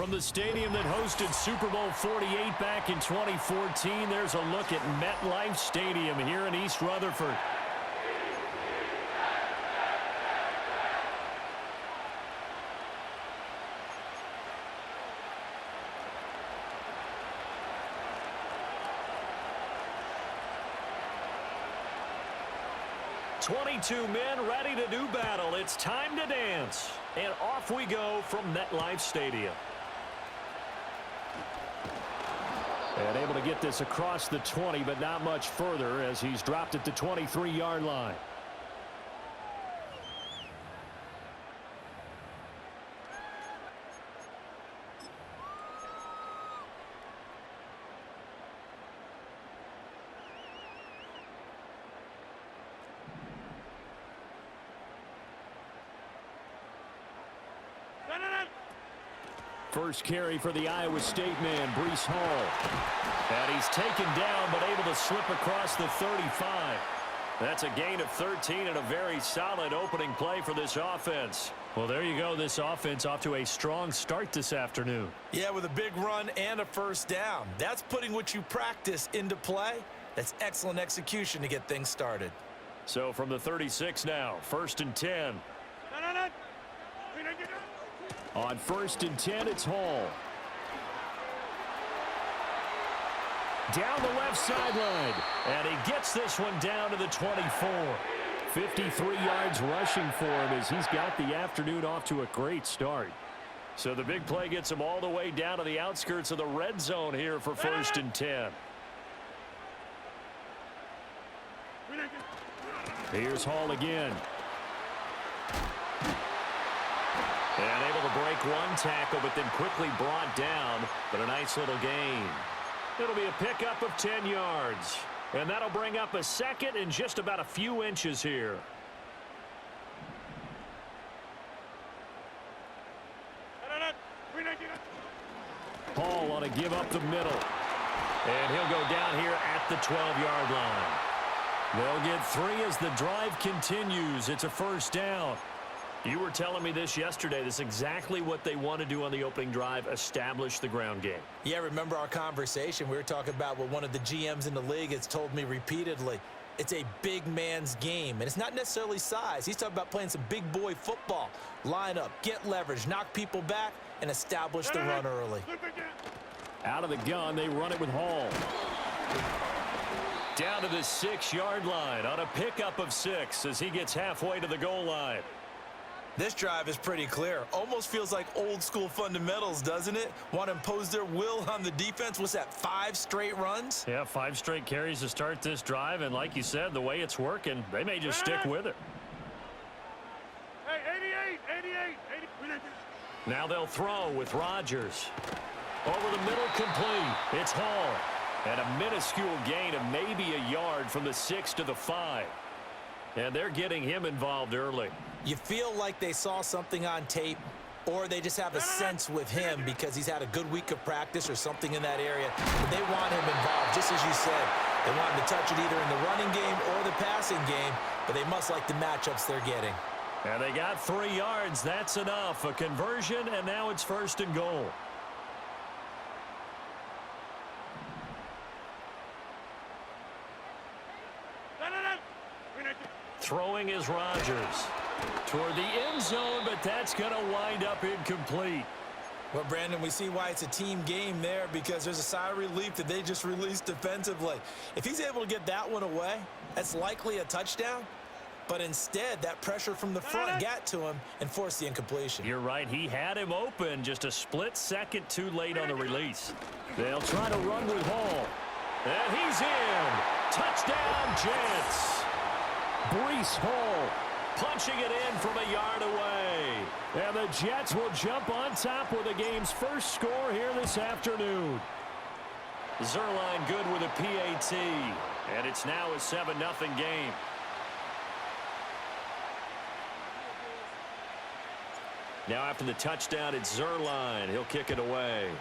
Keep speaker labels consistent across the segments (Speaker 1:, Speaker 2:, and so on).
Speaker 1: From the stadium that hosted Super Bowl 48 back in 2014, there's a look at MetLife Stadium here in East Rutherford. "22 men ready to do battle. It's time to dance." And off we go from MetLife Stadium. And able to get this across the 20, but not much further as he's dropped at the 23-yard line. First carry for the Iowa State man, Breece Hall. And he's taken down, but able to slip across the 35. That's a gain of 13 and a very solid opening play for this offense. Well, there you go. This offense off to a strong start this afternoon.
Speaker 2: Yeah, with a big run and a first down. That's putting what you practice into play. That's excellent execution to get things started.
Speaker 1: So from the 36 now, 1st and 10. On 1st and 10, it's Hall. Down the left sideline. And he gets this one down to the 24. 53 yards rushing for him as he's got the afternoon off to a great start. So the big play gets him all the way down to the outskirts of the red zone here for 1st and 10. Here's Hall again. And able to break one tackle, but then quickly brought down. But a nice little gain. It'll be a pickup of 10 yards. And that'll bring up a second and just about a few inches here. Hall on a give up the middle. And he'll go down here at the 12-yard line. They'll get 3 as the drive continues. It's a first down. You were telling me this yesterday. This is exactly what they want to do on the opening drive, establish the ground game.
Speaker 2: Yeah, remember our conversation. We were talking about what one of the GMs in the league has told me repeatedly. It's a big man's game, and it's not necessarily size. He's talking about playing some big boy football. Line up, get leverage, knock people back, and establish the run early.
Speaker 1: Out of the gun, they run it with Hall. Down to the 6-yard line on a pickup of 6 as he gets halfway to the goal line.
Speaker 2: This drive is pretty clear. Almost feels like old school fundamentals, doesn't it? Want to impose their will on the defense. What's that, 5 straight runs?
Speaker 1: Yeah, 5 straight carries to start this drive. And like you said, the way it's working, they may just stick with it.
Speaker 3: Hey, 88.
Speaker 1: Now they'll throw with Rodgers. Over the middle, complete. It's Hall. And a minuscule gain of maybe a yard from the 6 to the 5. And they're getting him involved early.
Speaker 2: You feel like they saw something on tape, or they just have a sense with him because he's had a good week of practice or something in that area. But they want him involved, just as you said. They want him to touch it either in the running game or the passing game, but they must like the matchups they're getting.
Speaker 1: And they got 3 yards. That's enough. A conversion, and now it's 1st and goal. Throwing is Rodgers toward the end zone, but that's going to wind up incomplete.
Speaker 2: Well, Brandon, we see why it's a team game there because there's a sigh of relief that they just released defensively. If he's able to get that one away, that's likely a touchdown. But instead, that pressure from the front got to him and forced the incompletion.
Speaker 1: You're right. He had him open just a split second too late on the release. They'll try to run with Hall. And he's in. Touchdown, Jets. Breece Hall punching it in from a yard away. And the Jets will jump on top with the game's first score here this afternoon. Zerline good with a PAT. And it's now a 7-0 game. Now after the touchdown, it's Zerline. He'll kick it away.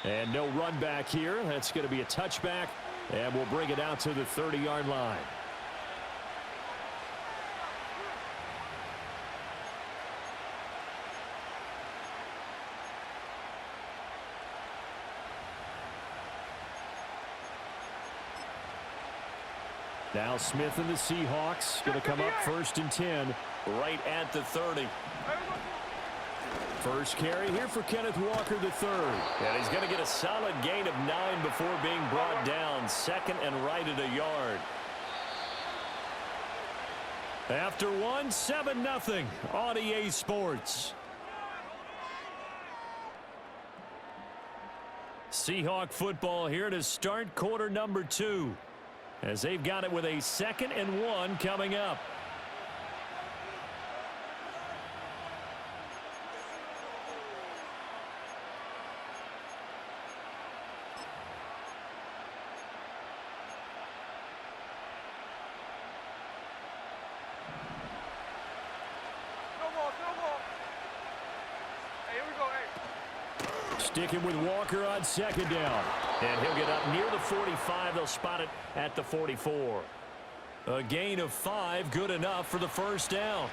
Speaker 1: And no run back here. That's going to be a touchback. And we'll bring it out to the 30-yard line. Now Smith and the Seahawks going to come up 1st and 10 right at the 30. First carry here for Kenneth Walker III. And he's going to get a solid gain of 9 before being brought down. 2nd and right at a yard. After 1, 7-0 on EA Sports. Seahawk football here to start quarter number 2. As they've got it with a 2nd and 1 coming up. Sticking with Walker on 2nd down. And he'll get up near the 45. They'll spot it at the 44. A gain of 5, good enough for the 1st down.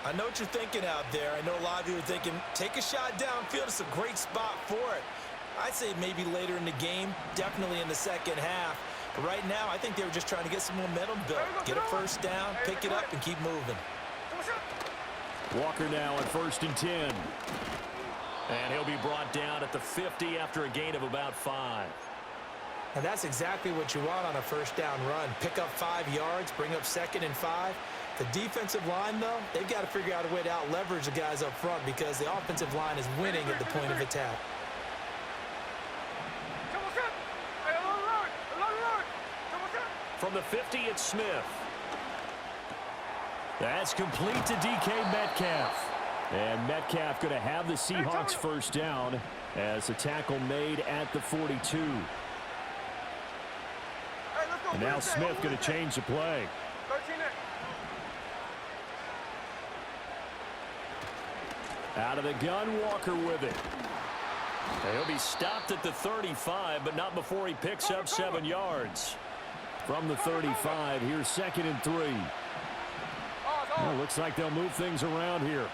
Speaker 2: I know what you're thinking out there. I know a lot of you are thinking, take a shot downfield. It's a great spot for it. I'd say maybe later in the game, definitely in the 2nd half. But right now, I think they were just trying to get some momentum built. Get a 1st down, pick it up, and keep moving.
Speaker 1: Walker now on 1st and 10. And he'll be brought down at the 50 after a gain of about 5.
Speaker 2: And that's exactly what you want on a 1st down run. Pick up 5 yards, bring up 2nd and 5. The defensive line, though, they've got to figure out a way to out-leverage the guys up front because the offensive line is winning at the point of attack.
Speaker 1: From the 50, it's Smith. That's complete to DK Metcalf. And Metcalf going to have the Seahawks 1st down as the tackle made at the 42. And now Smith going to change the play. Out of the gun, Walker with it. And he'll be stopped at the 35, but not before he picks up 7 yards. From the 35, here's 2nd and 3. Well, looks like they'll move things around here.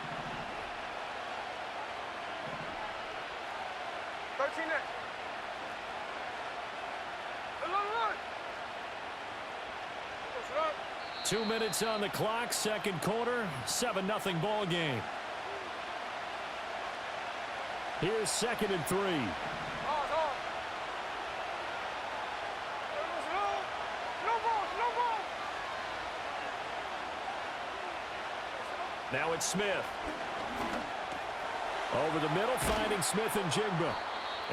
Speaker 1: Two minutes on the clock, 2nd quarter, 7-0 ball game. Here's 2nd and 3. Now it's Smith. Over the middle, finding Smith and Jigba.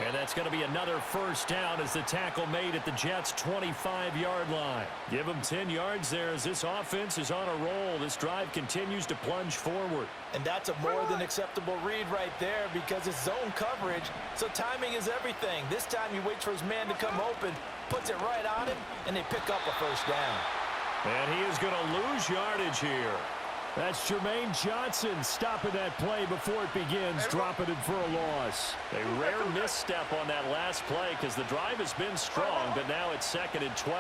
Speaker 1: And that's going to be another 1st down as the tackle made at the Jets' 25-yard line. Give them 10 yards there as this offense is on a roll. This drive continues to plunge forward.
Speaker 2: And that's a more than acceptable read right there because it's zone coverage, so timing is everything. This time he waits for his man to come open, puts it right on him, and they pick up a 1st down.
Speaker 1: And he is going to lose yardage here. That's Jermaine Johnson stopping that play before it begins, dropping it for a loss. A rare misstep on that last play because the drive has been strong, but now it's 2nd and 12.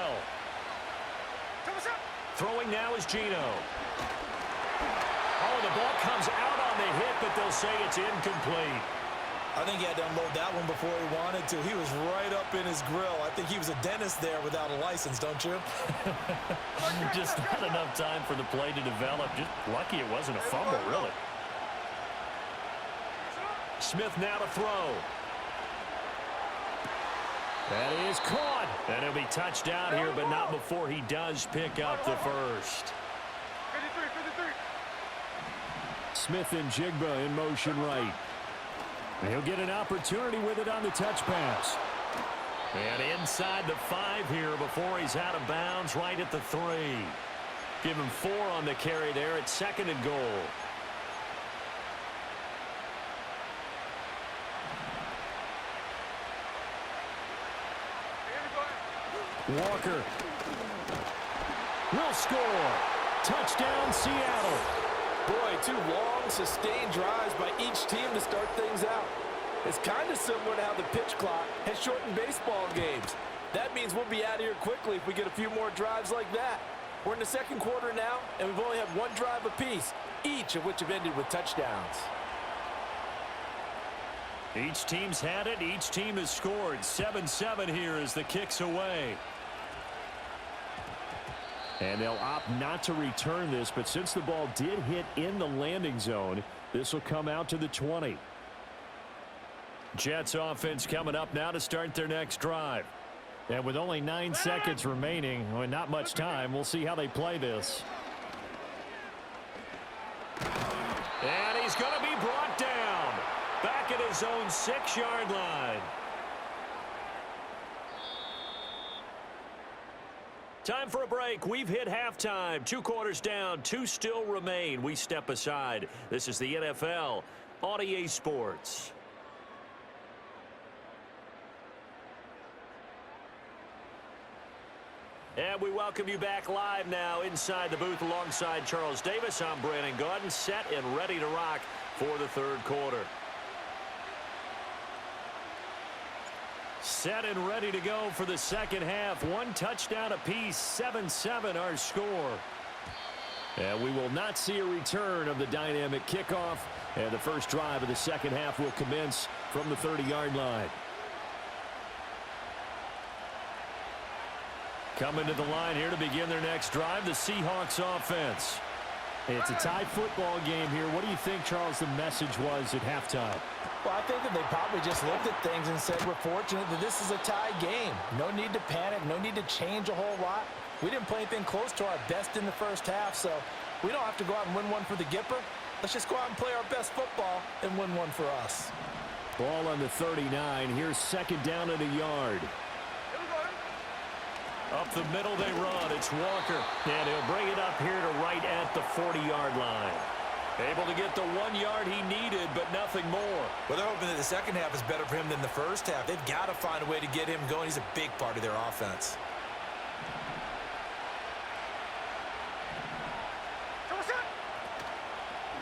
Speaker 1: Throwing now is Geno. Oh, the ball comes out on the hit, but they'll say it's incomplete.
Speaker 2: I think he had to unload that one before he wanted to. He was right up in his grill. I think he was a dentist there without a license, don't you?
Speaker 1: Just not enough time for the play to develop. Just lucky it wasn't a fumble, really. Smith now to throw. That is caught. And he'll be touched down here, but not before he does pick up the 1st. Smith and Jigba in motion right. He'll get an opportunity with it on the touch pass. And inside the 5 here before he's out of bounds right at the 3. Give him 4 on the carry there at 2nd and goal. Walker will score. Touchdown, Seattle.
Speaker 2: Boy, 2 long, sustained drives by each team to start things out. It's kind of similar to how the pitch clock has shortened baseball games. That means we'll be out of here quickly if we get a few more drives like that. We're in the 2nd quarter now, and we've only had 1 drive apiece, each of which have ended with touchdowns.
Speaker 1: Each team's had it. Each team has scored. 7-7 here as the kick's away. And they'll opt not to return this, but since the ball did hit in the landing zone, this will come out to the 20. Jets offense coming up now to start their next drive. And with only 9 seconds remaining, well, not much time, we'll see how they play this. And he's going to be brought down. Back at his own 6-yard line. Time for a break. We've hit halftime. 2 quarters down. 2 still remain. We step aside. This is the NFL on EA Sports. And we welcome you back live now inside the booth alongside Charles Davis. I'm Brandon Gaudin, set and ready to rock for the third quarter. Set and ready to go for the second half. 1 touchdown apiece, 7-7 our score. And we will not see a return of the dynamic kickoff. And the first drive of the second half will commence from the 30-yard line. Coming to the line here to begin their next drive, the Seahawks offense. It's a tie football game here. What do you think, Charles, the message was at halftime?
Speaker 2: Well, I think that they probably just looked at things and said, we're fortunate that this is a tie game. No need to panic, no need to change a whole lot. We didn't play anything close to our best in the first half, so we don't have to go out and win one for the Gipper. Let's just go out and play our best football and win one for us.
Speaker 1: Ball on the 39. Here's second down and a yard. Up the middle they run. It's Walker. And he'll bring it up here to right at the 40-yard line. Able to get the 1 yard he needed, but nothing more.
Speaker 2: Well, they're hoping that the second half is better for him than the first half. They've got to find a way to get him going. He's a big part of their offense.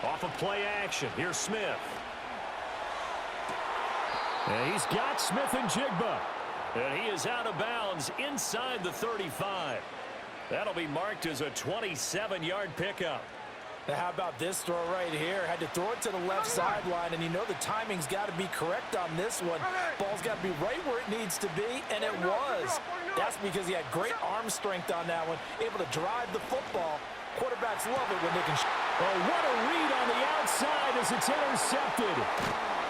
Speaker 1: Off of play action. Here's Smith. And he's got Smith and Jigba. And he is out of bounds inside the 35. That'll be marked as a 27-yard pickup.
Speaker 2: Now, how about this throw right here? Had to throw it to the left sideline, and you know the timing's got to be correct on this one. Ball's got to be right where it needs to be, and it was. That's because he had great arm strength on that one, able to drive the football. Quarterbacks love it when they can.
Speaker 1: Oh, what a read on the outside as it's intercepted.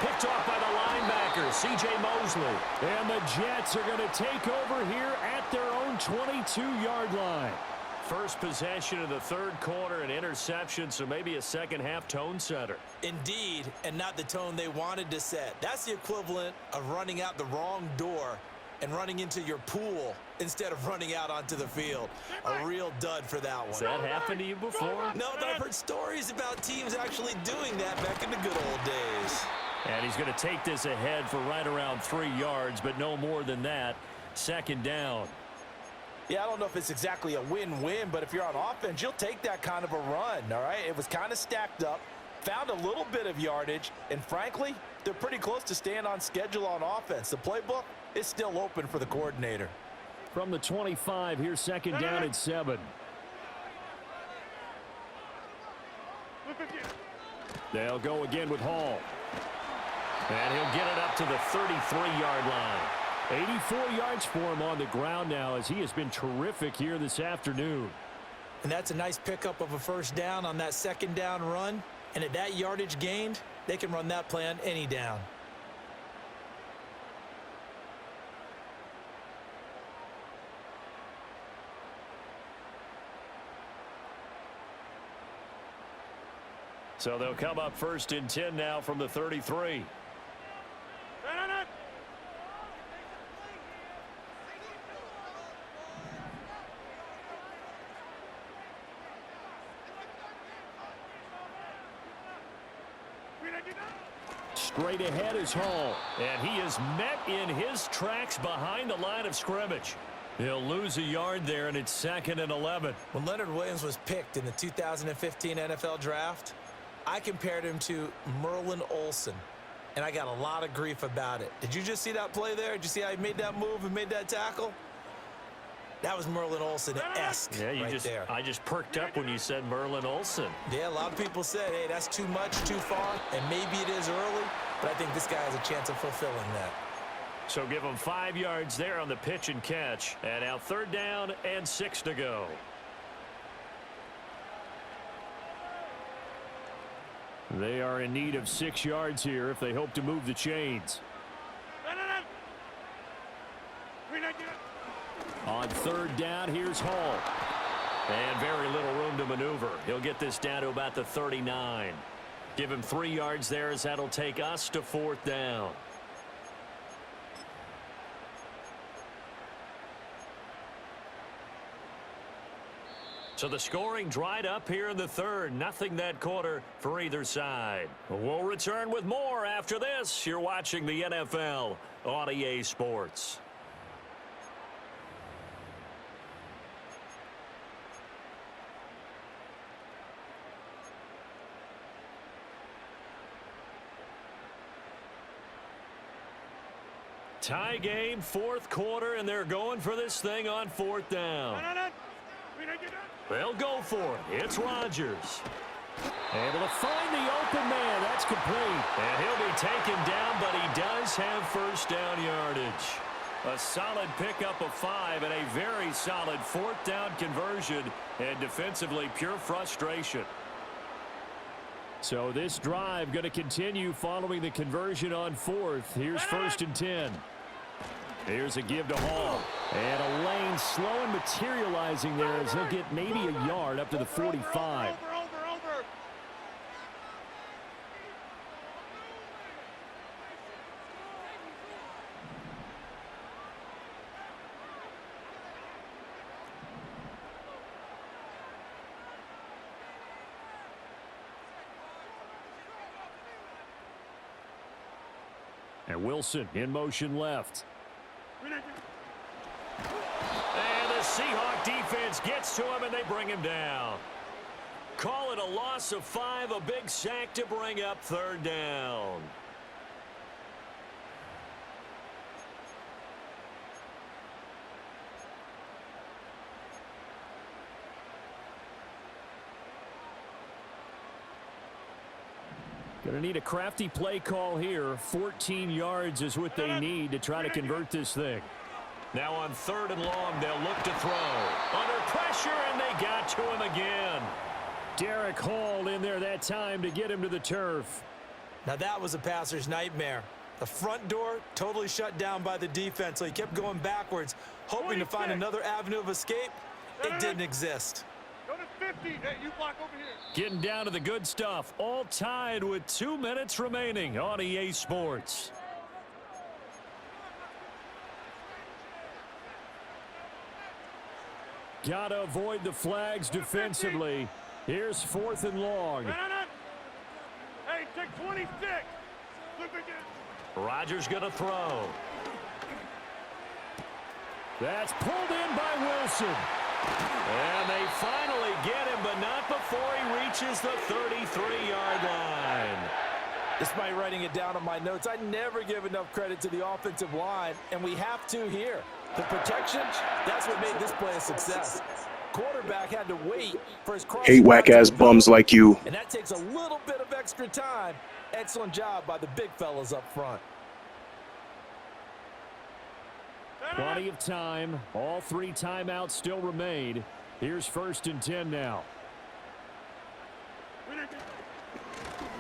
Speaker 1: Picked off by the linebacker, C.J. Mosley. And the Jets are going to take over here at their own 22-yard line. First possession of the third quarter, an interception, so maybe a second-half tone setter.
Speaker 2: Indeed, and not the tone they wanted to set. That's the equivalent of running out the wrong door and running into your pool instead of running out onto the field. A real dud for that one.
Speaker 1: Has that happened to you before?
Speaker 2: No, but I've heard stories about teams actually doing that back in the good old days.
Speaker 1: And he's going to take this ahead for right around 3 yards, but no more than that. Second down.
Speaker 2: Yeah, I don't know if it's exactly a win-win, but if you're on offense, you'll take that kind of a run, all right? It was kind of stacked up, found a little bit of yardage, and frankly, they're pretty close to staying on schedule on offense. The playbook is still open for the coordinator.
Speaker 1: From the 25, here's second down at 7. They'll go again with Hall. And he'll get it up to the 33-yard line. 84 yards for him on the ground now as he has been terrific here this afternoon.
Speaker 2: And that's a nice pickup of a first down on that second down run. And at that yardage gained, they can run that play on any down.
Speaker 1: So they'll come up first and 10 now from the 33. Straight ahead is Hall, and he is met in his tracks behind the line of scrimmage. He'll lose a yard there, and it's second and 11.
Speaker 2: When Leonard Williams was picked in the 2015 NFL Draft, I compared him to Merlin Olsen, and I got a lot of grief about it. Did you just see that play there? Did you see how he made that move and made that tackle? That was Merlin Olsen-esque there.
Speaker 1: I just perked up when you said Merlin Olsen.
Speaker 2: Yeah, a lot of people said, hey, that's too much, too far, and maybe it is early, but I think this guy has a chance of fulfilling that.
Speaker 1: So give him 5 yards there on the pitch and catch. And now third down and 6 to go. They are in need of 6 yards here if they hope to move the chains. On third down, here's Hall. And very little room to maneuver. He'll get this down to about the 39. Give him 3 yards there as that'll take us to fourth down. So the scoring dried up here in the third. Nothing that quarter for either side. We'll return with more after this. You're watching the NFL on EA Sports. Tie game, fourth quarter, and they're going for this thing on fourth down. They'll go for it. It's Rodgers. Able to find the open man. That's complete. And he'll be taken down, but he does have first down yardage. A solid pickup of 5 and a very solid fourth down conversion. And defensively, pure frustration. So this drive going to continue following the conversion on fourth. Here's first and 10. Here's a give to Hall. And a lane slow and materializing there as he'll get maybe a yard up to the 45. And Wilson in motion left. And the Seahawk defense gets to him, and they bring him down. Call it a loss of 5, a big sack to bring up third down. Going to need a crafty play call here. 14 yards is what they need to try to convert this thing. Now on third and long, they'll look to throw. Under pressure, and they got to him again. Derek Hall in there that time to get him to the turf.
Speaker 2: Now that was a passer's nightmare. The front door totally shut down by the defense, so he kept going backwards, hoping to find another avenue of escape. It didn't exist.
Speaker 3: Go to 50. Hey, you block over here.
Speaker 1: Getting down to the good stuff. All tied with 2 minutes remaining on EA Sports. Gotta avoid the flags defensively. Here's fourth and long.
Speaker 3: Hey, take 26. Look again.
Speaker 1: Rodgers gonna throw. That's pulled in by Wilson. And they finally get him, but not before he reaches the 33-yard line.
Speaker 2: Despite writing it down on my notes, I never give enough credit to the offensive line, and we have to here. The protection, that's what made this play a success. Quarterback had to wait for his cross.
Speaker 4: Hate whack-ass bums like you.
Speaker 2: And that takes a little bit of extra time. Excellent job by the big fellas up front.
Speaker 1: Plenty of time. All 3 timeouts still remain. Here's first and 10 now.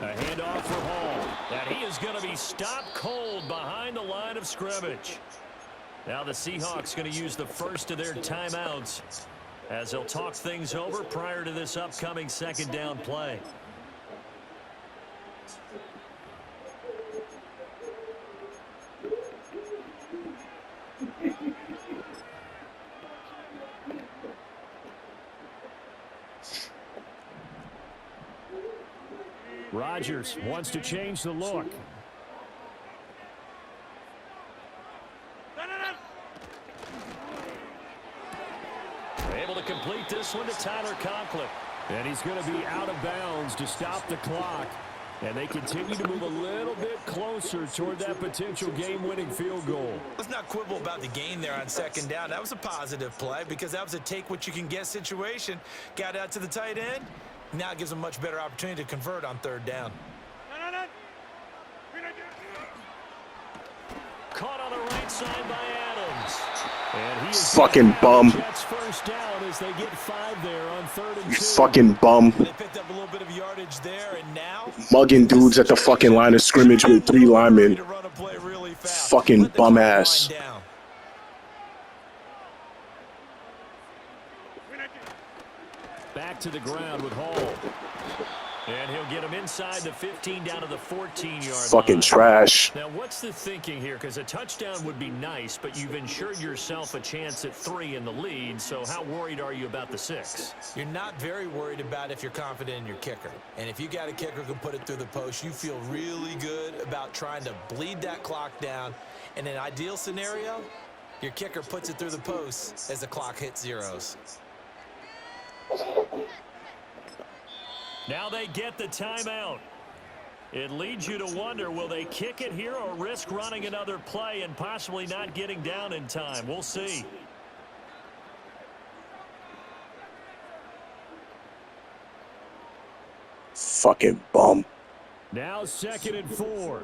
Speaker 1: A handoff for Hall. And he is going to be stopped cold behind the line of scrimmage. Now the Seahawks going to use the first of their timeouts as they'll talk things over prior to this upcoming second down play. Rodgers wants to change the look. Able to complete this one to Tyler Conklin. And he's going to be out of bounds to stop the clock. And they continue to move a little bit closer toward that potential game-winning field goal.
Speaker 2: Let's not quibble about the gain there on second down. That was a positive play because that was a take-what-you-can-get situation. Got out to the tight end. Now it gives them a much better opportunity to convert on third down.
Speaker 1: Caught on the right side by Adams. And he is
Speaker 4: Fucking bum.
Speaker 1: Jets first down as they get 5 there on 3rd and 2.
Speaker 4: You fucking bum.
Speaker 2: They picked up a little bit of yardage there, and now
Speaker 4: Mugging dudes at the fucking line of scrimmage with 3 linemen.
Speaker 2: to run a play really fast.
Speaker 4: Fucking
Speaker 2: Let the
Speaker 4: bum
Speaker 2: clock
Speaker 4: ass.
Speaker 2: wind down.
Speaker 1: Back to the ground with Hall. And he'll get him inside the 15 down to the 14-yard line.
Speaker 4: Fucking trash.
Speaker 1: Now, what's the thinking here? Because a touchdown would be nice, but you've ensured yourself a chance at 3 in the lead, so how worried are you about the 6?
Speaker 2: You're not very worried about if you're confident in your kicker. And if you got a kicker who can put it through the post, you feel really good about trying to bleed that clock down. In an ideal scenario, your kicker puts it through the post as the clock hits zeros.
Speaker 1: Now they get the timeout. It leads you to wonder, will they kick it here or risk running another play and possibly not getting down in time? We'll see.
Speaker 4: Fucking bum.
Speaker 1: Now 2nd and 4.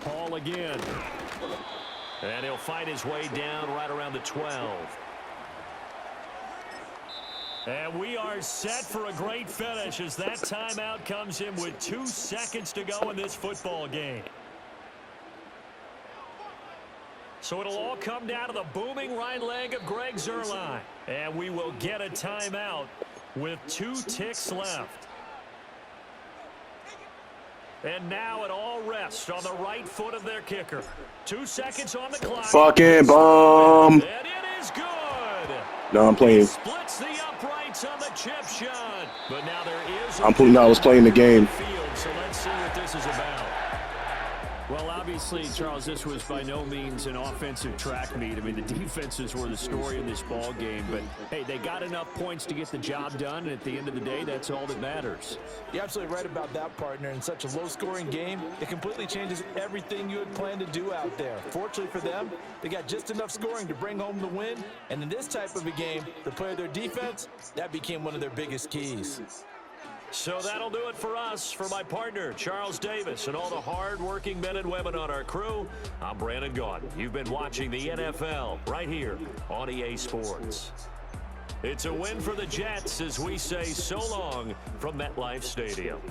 Speaker 1: Hall again. And he'll fight his way down right around the 12. And we are set for a great finish as that timeout comes in with 2 seconds to go in this football game. So it'll all come down to the booming right leg of Greg Zuerlein. And we will get a timeout with 2 ticks left. And now it all rests on the right foot of their kicker. 2 seconds on the clock.
Speaker 4: Fucking bum.
Speaker 1: And it is good.
Speaker 4: No, I'm playing.
Speaker 1: Splits the uprights on the chip shot. But now there is
Speaker 4: I was playing the game.
Speaker 1: field, so let's see what this is about.
Speaker 5: Well, obviously, Charles, this was by no means an offensive track meet. I mean, the defenses were the story in this ball game. But, hey, they got enough points to get the job done. And at the end of the day, that's all that matters.
Speaker 2: You're absolutely right about that, partner. In such a low-scoring game, it completely changes everything you had planned to do out there. Fortunately for them, they got just enough scoring to bring home the win. And in this type of a game, to play their defense, that became one of their biggest keys.
Speaker 1: So that'll do it for us. For my partner, Charles Davis, and all the hard-working men and women on our crew, I'm Brandon Gaudin. You've been watching the NFL right here on EA Sports. It's a win for the Jets as we say so long from MetLife Stadium.